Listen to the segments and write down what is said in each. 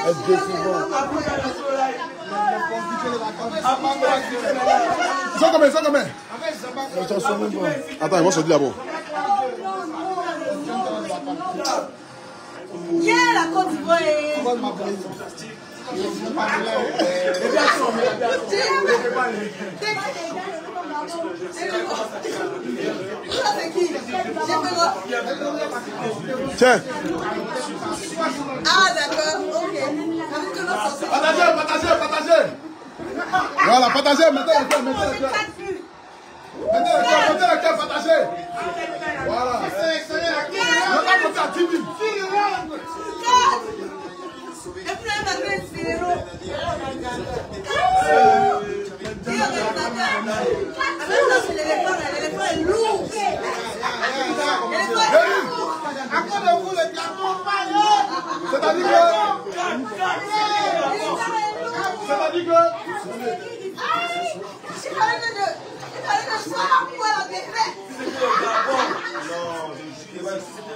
Ils sont combien? Attends, ils vont sortir là-bas. Yeah, la Côte d'Ivoire est... Tiens. Ah d'accord, ok. Partagez. Voilà, partagez, mettez le cœur, partagez. Voilà. On va monter à 10 000. L'éléphant est lourd. C'est-à-dire que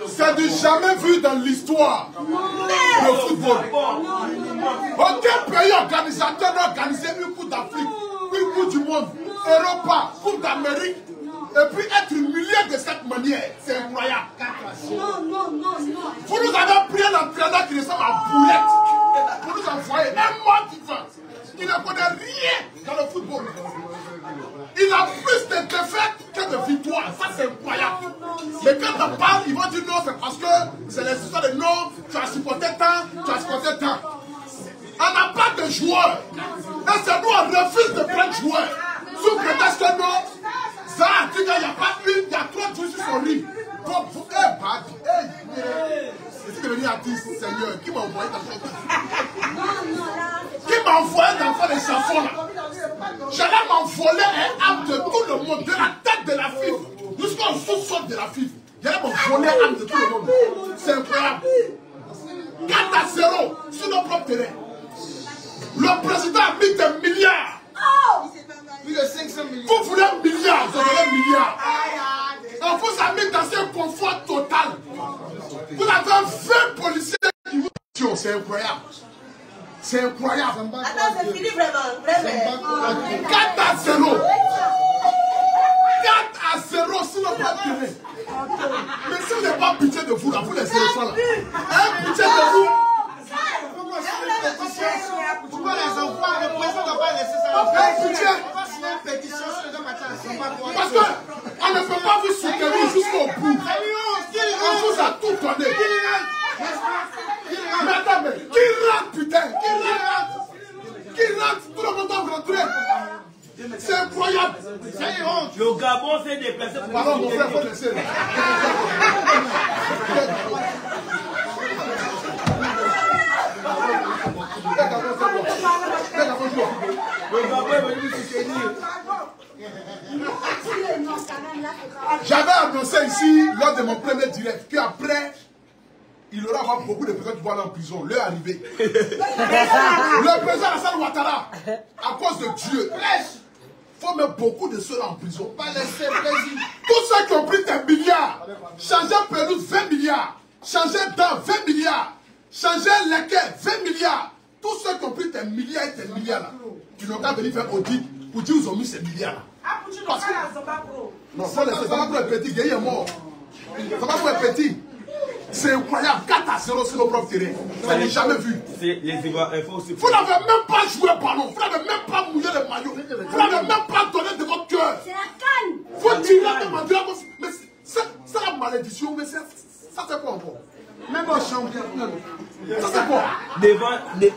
c'est du jamais vu dans l'histoire du football. Aucun pays organisateur n'a organisé une coupe d'Afrique, une coupe du monde, Europa, coupe d'Amérique, et puis être humilié de cette manière. C'est incroyable. Non. Vous nous avez pris un entraîneur qui ressemble à Boulette. Vous nous envoyez un mois qui ne connaît rien dans le football. Il a plus de défaites que de victoires. Ça, c'est incroyable. Mais quand on parle, ils vont dire non, c'est parce que c'est l'histoire de non, tu as supporté tant, tu as supporté tant. On n'a pas de joueurs. Et c'est nous, on refuse de prendre joueurs. Sous prétexte que non, ça, il n'y a pas une, il y a 3 jours sur son lit. C'est devenu artiste, Seigneur. Qui m'a envoyé dans son Qui m'a envoyé dans les chansons là? J'allais m'envoler un âme de tout le monde, de la tête de la fibre, jusqu'au sous-sol de la fibre. J'allais m'envoler un âme de tout le monde. C'est incroyable. 4-0 sur nos propres terrains. Le président a mis des milliards. Plus de 500 millions. Vous voulez un milliard, vous aurez un milliard. On vous a mis dans un confort total. Vous avez 20 policiers qui vous tuent. C'est incroyable. C'est incroyable. Attends, c'est fini vraiment. 4-0. 4-0 sur le propre terrain. Mais si vous n'avez pas pitié de vous, là, vous les éléphants là. Un pitié de vous. Pourquoi les enfants, le président n'a pas laissé ça? Parce qu'on ne peut pas vous soutenir jusqu'au bout. On vous a tout donné. Mais attends, mais qui rentre, putain? Qui rentre? Tout le monde doit rentrer. C'est incroyable. Le Gabon s'est déplacé pour... Pardon, mon frère, faut laisser. J'avais annoncé ici lors de mon premier direct qu'après il aura avoir beaucoup de personnes qui vont aller en prison. L'heure est arrivée. Le président Alassane Ouattara, à cause de Dieu, il faut mettre beaucoup de ceux-là en prison. Pas laisser le président. Tous ceux qui ont pris des milliards, changer pelouse 20 milliards, changer dents 20 milliards, changer l'équerre 20 milliards. Tous ceux qui ont pris des milliards et des milliards là, qui n'ont qu'à venir faire audit pour dire qu'ils ont mis ces milliards là. Parce que... Non, ça va pour un petit, Gueye est mort. Ça va pour un petit. C'est incroyable, 4-0 sur nos propres terrains. Ça n'est jamais vu. Vous n'avez même pas joué ballon, vous n'avez même pas mouillé le maillot, vous n'avez même pas donné de votre cœur. C'est la canne. Vous tirez de ma diable. Mais c'est la malédiction, mais ça c'est quoi encore? Même un champion. Ça c'est quoi? Devant les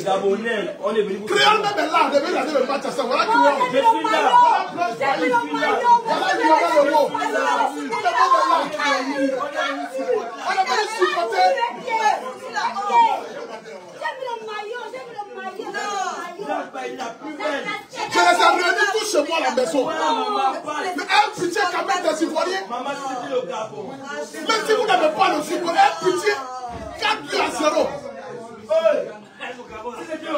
Gabonais, on est venu... Créole même est là, devait aller le match à ça. Voilà qui est là. Je suis là. Voilà qui est le mot. On a venu supporter. Je les ai réunis tous chez moi à la maison. Mais un pitié quand même des Ivoiriens. Même si vous n'avez pas le football, un pitié 4-0.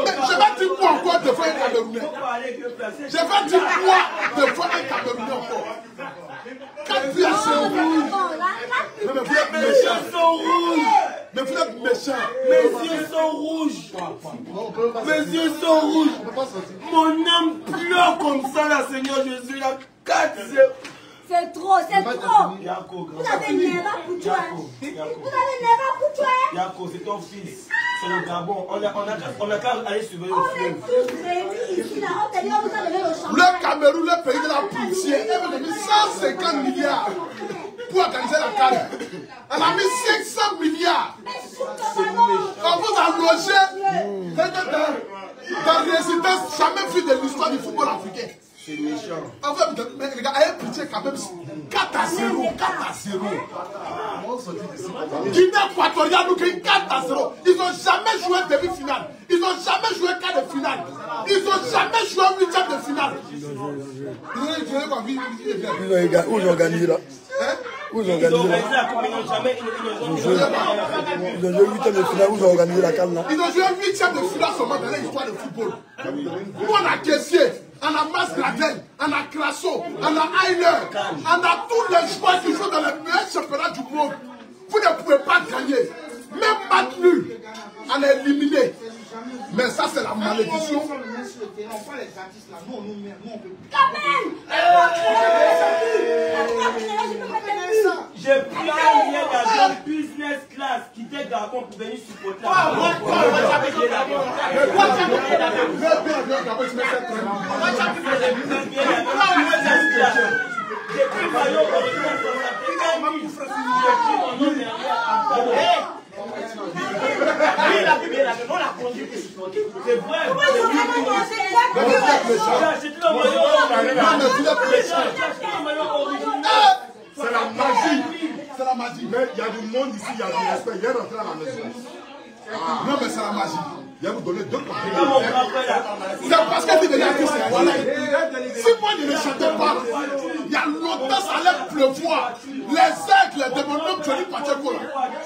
Mais je vais dire quoi encore devant un Camerounais? Je vais dire quoi devant un Camerounais encore? 4-0. Mais vous êtes méchants. Mais Mais vous êtes méchants. Mes yeux sont rouges. Mes yeux sont rouges. Mon âme pleure comme ça, là, Seigneur Jésus. La 4, c'est trop, c'est trop. Yako, Vous avez Neva pour toi. Vous avez Neva pour toi. Yako, c'est ton fils. C'est le Gabon. On a qu'à aller surveiller On est tous réunis ici, là. On t'a dit, on vous a donné le champ. Le Cameroun, le pays de la pitié, elle m'a mis 150 milliards pour organiser la CAN. Elle a mis 500 milliards. On vous a logé dans les résidences jamais vues de l'histoire du football africain. C'est méchant. En fait, mais les gars, ayez pitié quand même. 4-0, 4-0. Guinée équatoriale, nous gagnons 4-0. Ils n'ont jamais joué demi-finale. Ils n'ont jamais joué quart de finale. Ils n'ont jamais joué huitième de finale. Où ils ont gagné là? Où ils ont gagné là? Ils ont joué huitième de finale. Où ils ont organisé la CAN là? Ils ont joué huitième de finale seulement dans l'histoire du football. Nous on a Kessié, on a Masgradel, on a Crasso, on a Heiler, on a tous les joueurs qui jouent dans les meilleurs championnats du monde. Vous ne pouvez pas gagner. Même match nul, on est éliminé. Mais ça c'est la malédiction. J'ai pris hier l'avion business class qui était Gabon pour venir supporter la j'ai pris maillot original pour la c'est vrai. C'est la magie. C'est la magie. Mais il y a du monde ici, il y a du respect. Il est rentré à la maison. Non, mais c'est la magie. Il va vous donner 2 papiers. C'est parce que tu es artiste. Si moi je ne chantais pas, il y a longtemps ça allait pleuvoir. Les aigles, les démons, Johnny Pacheco,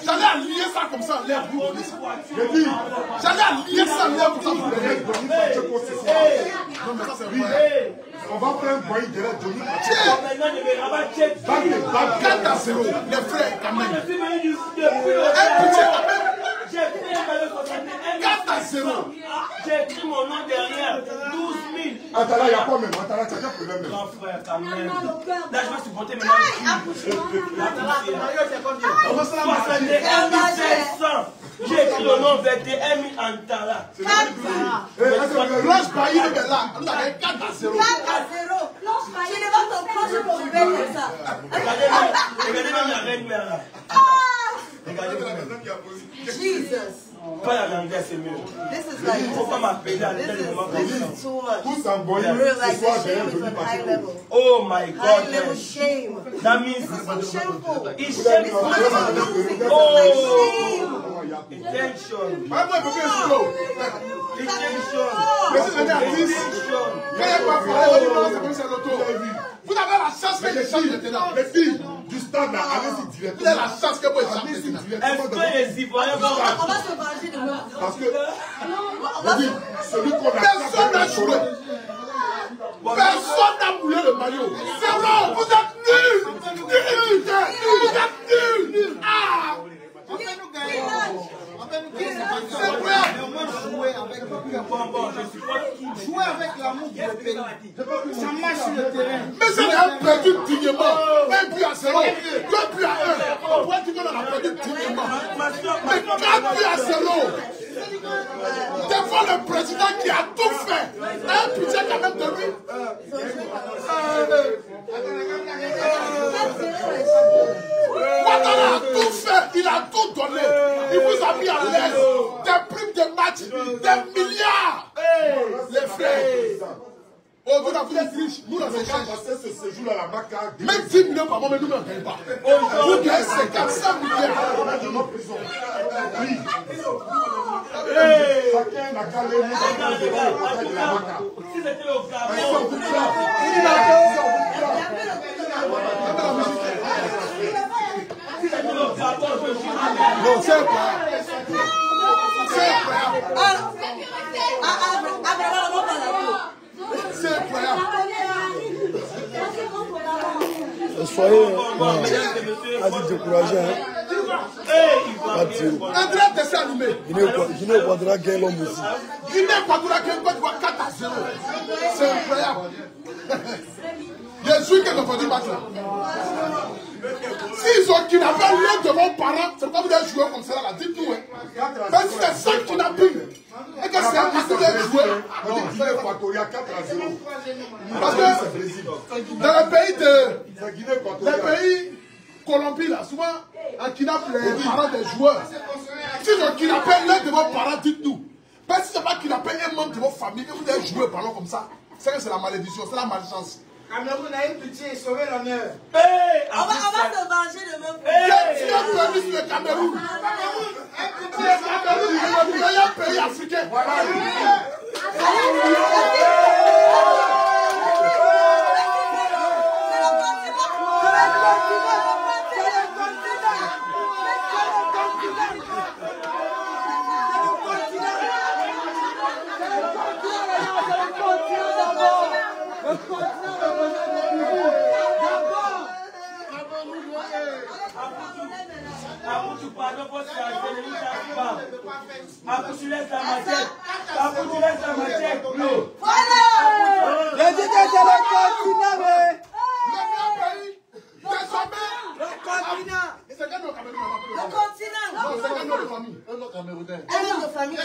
j'allais allier ça comme ça en l'air. J'allais allier ça en l'air comme ça. Non, mais ça c'est vrai. On va prendre un boy de Johnny Pacheco. 4-0, les frères, quand même. J'ai écrit mon nom derrière. 12 000. Attends, là, il n'y a pas même. Attends, là, tu as un problème. Grand frère, quand même. Là, je vais supporter maintenant. 61 700. J'ai écrit le nom 21 000 Antala. Blanche Bailly est là. On avait 4-0. 4-0. Tu ne vas te prendre pour le comme ça. Regardez même la reine mère là. Regardez même. Jesus. Pas la langue, c'est mieux. This is Il like, ne faut pas m'appeler dans les moments comme ça. too much. Tous en boy, Real, ce like, soir, the j'ai un shame is Johnny on high Pacheco. level. Oh my High God. level shame. That means This is shameful. it's This shameful. is losing. This Oh. is shame. Attention. Moi, je peux bien slow. Attention. Mais c'est un artiste. Quand il n'y a pas parlé, c'est comme ça l'auto. Vous avez la chance que les gens étaient là. Les filles du stade là, allez-y directement. Vous avez la chance que vous étiez Allez-y là. directement. Est-ce que les Ivoiriens vont On va se venger de moi. Parce que, celui qu'on a Personne n'a joué. Personne n'a mouillé le maillot. C'est vrai, vous êtes nuls. Nuls. Ah. Jouer avec l'amour du pays. Ça marche sur le terrain. Mais c'est un perdu dignement. 1 but à 0. 2 buts à 1. Pourquoi tu veux la perdu dignement? Mais 4 buts à 0. Devant le président qui a tout fait. Un pitié quand même de lui. Ouattara a tout fait. Il a tout donné. Il vous a mis à l'aise. Des primes de match. Des milliards. Les frères. Oh, vous êtes riches. Nous, on Quand s'échange. passer ce séjour à la Maca, Même 10 millions par mois, mais nous ne gagnons pas. Vous gagnez 55 milliards. on a de nos prisons. Oui. Chacun n'a qu'à aller nous de la Maca. Si c'était au Gabon, Non, c'est incroyable. C'est incroyable. C'est incroyable. Soyez découragés. Hein. hey, il va André dessin animé. Guinée Équatoriale gagne l'homme aussi. Guinée Équatoriale gagne Côte d'Ivoire 4-0. C'est incroyable. Je suis que nous faisons battre là. S'ils ont kidnappé l'un de vos parents, c'est pas vous allez jouer comme ça là, dites-nous. Parce que c'est ça qui n'a plus. Et que c'est un qui vous allez jouer. Guinée Équatoriale 4-0. Parce que dans le pays de. Les pays Colombie là, souvent on kidnappe les parents des joueurs. S'ils ont kidnappé l'un de vos parents, dites-nous. Parce que si c'est pas kidnappé un membre de vos familles, et vous allez jouer par comme ça, c'est que c'est la malédiction, c'est la malchance. Cameroun a eu pitié et sauvé l'honneur. On va se venger de même. Que Dieu bénisse le Cameroun. Le Cameroun est le meilleur pays africain. Tu laisses la matière. Tu laisses la matière. Voilà. Le Dieu de le continent, mais. Le meilleur pays. Désormais. Le continent. C'est quel nom Cameroun? Le continent. Non, c'est quel nom de famille? Un nom de famille.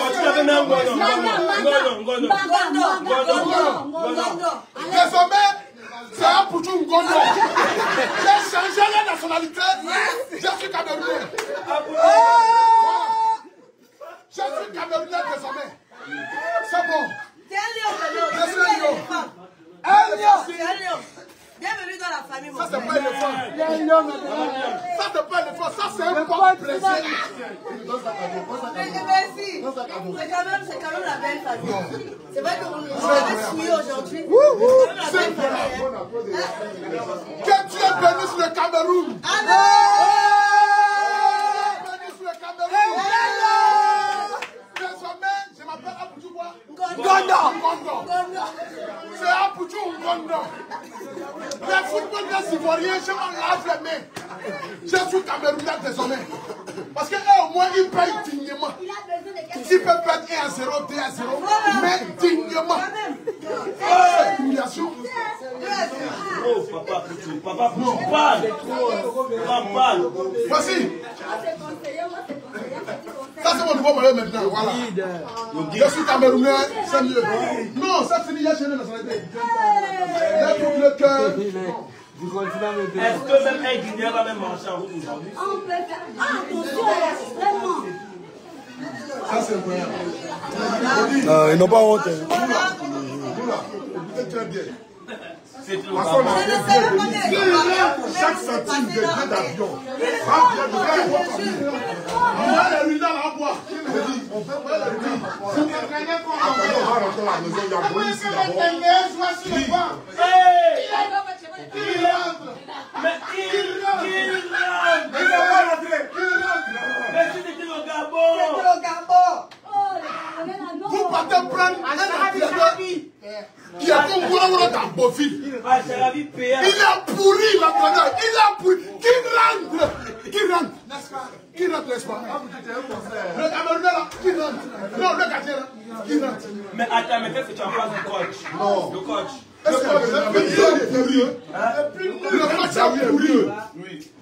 Désormais, c'est un Poutou Ngondo. J'ai changé la nationalité. Je suis Camerounais. Je suis Camerounais désormais. C'est bon. C'est un lion. Je suis un lion. Un lion. Bienvenue dans la famille, mon Ça, c'est frère. pas un éléphant. Ça, c'est pas un éléphant. Ça, c'est un porc blessé. Merci. C'est quand même la belle famille. C'est vrai que vous nous avez souillé aujourd'hui. C'est quand même la belle famille. Que Dieu bénisse le Cameroun. Amen. Bénisse le Cameroun. Désormais, je m'appelle Apouchoubois. Ngondo. C'est Apouchou Ngondo. Les footballeurs ivoiriens, je m'en lave les mains. Je suis Camerounais désormais. Parce qu'eux, au moins, ils payent dignement. Ils peuvent perdre 1-0, 2-0, mais dignement. C'est humiliation. Oh, Papa Poutou, parle. Parle. Voici. Ça, c'est mon nouveau moyen maintenant. Voilà. Je suis Camerounais, c'est mieux. Non, ça finit, il y a chez nous la nationalité. Le cœur. Est-ce que même un Guinéen va même marcher en route aujourd'hui? Attention, vraiment. Ça, c'est incroyable. Ils n'ont pas honte. Très bien. C'est tout. Chaque centime de billet d'avion. Il y a les ruines à la bois. On fait pas les ruines. Après, on va rentrer à la maison. Il y a Boris ici d'abord. Mais il Vous partez prendre un entraîneur qui est comme Gourou dans Beauville. Il a pourri l'entraîneur. Il a pourri. Qui rentre, n'est-ce pas? Le Camerounais là, qui rentre? Non, le gardien là, qui rentre? Mais attends, mais qu'est-ce que tu en penses du coach? Non. Le coach. Le match a pourri.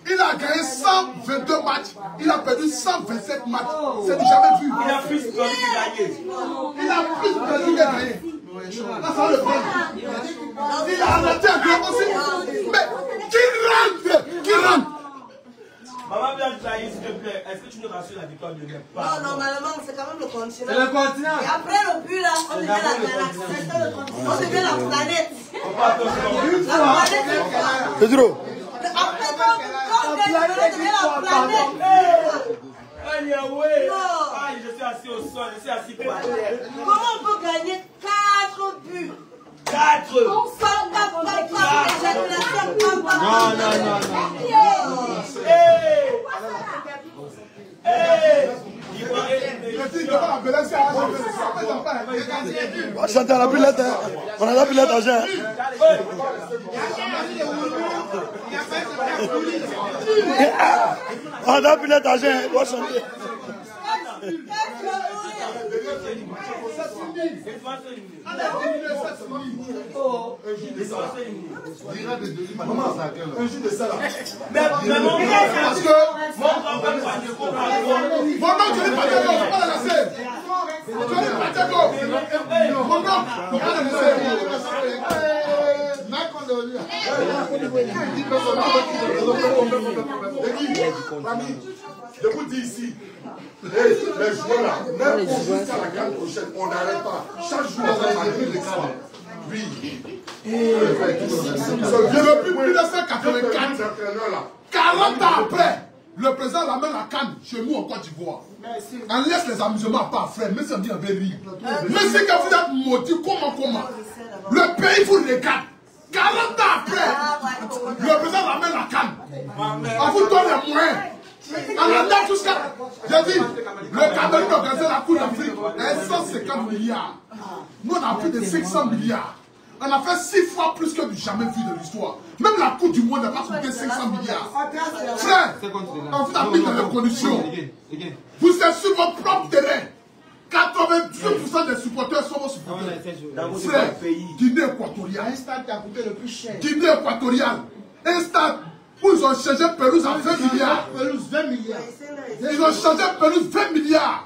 Il a gagné 122 matchs. Il a perdu 127 matchs. C'est du jamais vu. Il a plus perdu que gagné. Il a plus perdu que gagné. Là, ça le prend. Il a arrêté un club aussi. Mais qui rentre? Maman, viens s'il te plaît. Est-ce que tu nous rassures la victoire de même? Non, normalement, c'est quand même le continent. C'est le continent. Et après le but, là, on devient la galaxie. C'est ça le continent. On devient la planète. La planète, c'est quoi? C'est trop. Après, quand on devient la planète. Allez, ouais. Ah, je suis assis au sol. Je suis assis par terre. Comment on peut gagner 4 buts? 4. Non. On va chanter à la pilette. On a la pilette à jeun. On a plus d'argent, on doit chanter. Un jour de ça là. Parce que mon oncle, je n'ai pas de goût, pas la laisser. Je n'ai pas de goût. Mon oncle, pas la laisser. Je vous dis ici, les joueurs là, même jusqu'à la grande prochaine, on n'arrête pas. Chaque jour, on va marquer l'exemple. Oui. Je veux plus 1984. 40 ans après, le président ramène la canne chez nous en Côte d'Ivoire. On laisse les amusements à part, frère. Mais ça dit un peu rire. Mais c'est que vous êtes maudits, comment le pays vous regarde. 40 ans après, le président ramène la canne. On vous donne les moyens. On a tout jusqu'à. J'ai dit, le Cameroun organisé la Coupe d'Afrique est 150 milliards. Nous, on a plus de 500 milliards. On a fait 6 fois plus que du jamais vu de l'histoire. Même la Coupe du Monde n'a pas coûté 500 milliards. Frère, on vous applique dans les conditions. Vous êtes sur votre propre terrain. 98% des supporters sont vos supporters. Frère, Guinée équatoriale. Un stade qui a coûté le plus cher. Guinée équatoriale. Un stade où ils ont changé pelouse à 20 milliards. Pelouse 20 milliards. Ils ont changé pelouse 20 milliards.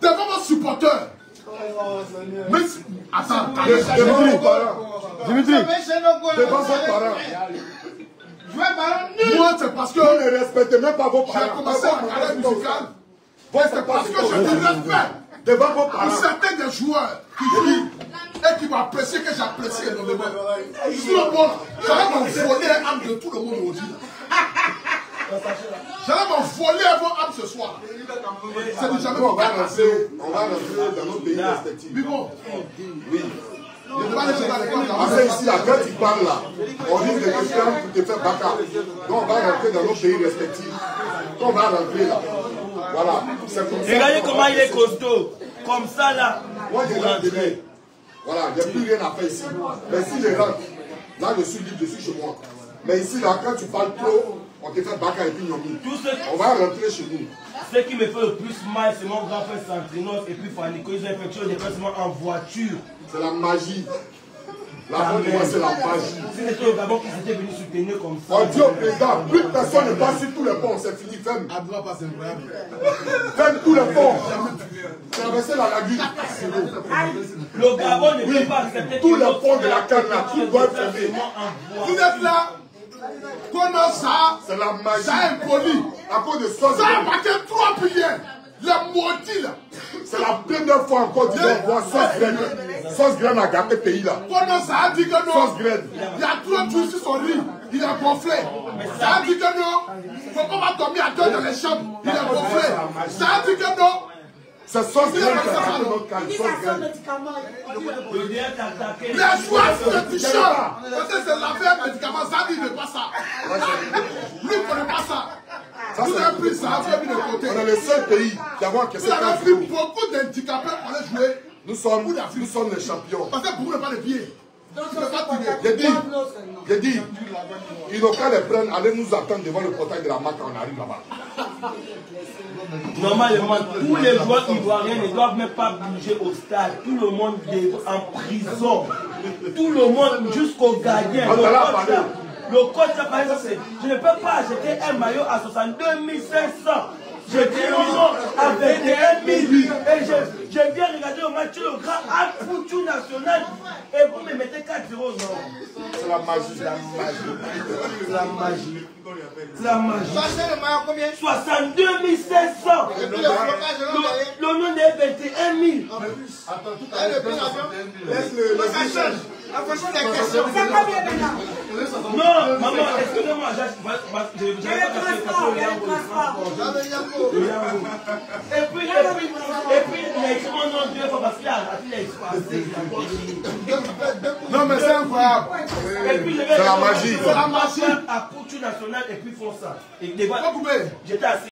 Devant vos supporters. Mais attends, Devant vos parents. Dimitri, Devant vos parents. moi c'est parce que Vous ne respectez même pas vos j'ai parents. commencé ma carrière musicale. C'est parce que j'ai du respect Devant vos pour parents. certains des joueurs qui jouent et qui vont apprécier que j'apprécie énormément. Sur le monde, j'allais m'envoler un âme de tout le monde aujourd'hui. J'allais m'envoler un bon âme ce soir. C'est du jamais On va rentrer dans nos pays respectifs. Mais bon, Oui. je ne vais pas laisser dans les camps. Parce que ici, là, quand tu parles là, on dit des questions pour te faire baka. Donc on va rentrer dans nos pays respectifs. Quand on va rentrer là, voilà, c'est comme ça. Regardez comment il est costaud. Comme ça là. Moi, je rentre demain. Voilà, il n'y a plus rien à faire ici. Mais si je rentre, là, je suis libre, je suis chez moi. Mais ici, là, quand tu parles trop, on te fait baka et puis yomi. On va rentrer chez nous. Ce qui me fait le plus mal, c'est mon grand frère Santrinos et puis Fanico. Ils ont effectué des déplacements en voiture. C'est la magie. La bonne moi, c'est la magie. Si c'était au Gabon qu'ils étaient venus soutenir comme ça. On dit au président, plus personne ne passe sur tous les ponts, c'est fini, ferme. Ferme tous les ponts. Traverser la lagune. Le Gabon ne peut pas accepter Tous les ponts de la canne, là, tout doit être fermé. Vous êtes là, comment ça, C'est la magie. ça impoli. À cause de ça, Ça appartient 3 prières. Les maudits là. c'est la première fois encore qu'on voit sauce graine. Sauce graine a gâté le pays là. Comment ça a dit que non? Sauce graine. Il y a 3 jours sur son lit. Il est gonflé. Ça a dit que non. Faut pas dormir à 2 dans les chambres. Il est gonflé. Ça a dit que non. C'est sauce graine qui a gâté notre canne. Sauce graine. Les choix de t-shirt. Peut-être c'est laver un médicament. Ça dit ne pas ça. Lui ne connaît pas ça. Vous avez pris ça, vous avez mis de côté. On est le seul pays qui a encaissé Vous avez 15 pris euros. beaucoup d'handicapés pour aller jouer. Nous sommes les champions. Parce que beaucoup n'ont pas de pieds. Ils ne peuvent pas tirer. J'ai dit, ils n'ont qu'à les prendre, allez nous attendre devant le portail de la marque quand on arrive là-bas. Normalement, tous les joueurs ivoiriens ne doivent même pas bouger au stade. Tout le monde est en prison. Tout le monde, jusqu'au gardien. Le coach a parlé, je ne peux pas acheter un maillot à 62 500. Je dis à 21 000. Et je viens regarder au match le grand Apoutou national. Et vous me mettez 4-0. Non. C'est la magie. C'est la magie. C'est la magie. 62 500. Le nom est 21 000. La prochaine question. C'est pas bien maintenant. Non, maman, excusez-moi, je vais et puis, il a écrit mon nom deux fois parce qu'il a raté l'exploit. Non, mais c'est incroyable. Et puis, C'est la magie. C'est la magie. À Couture nationale et puis font ça. Et Pas coupé. j'étais assis.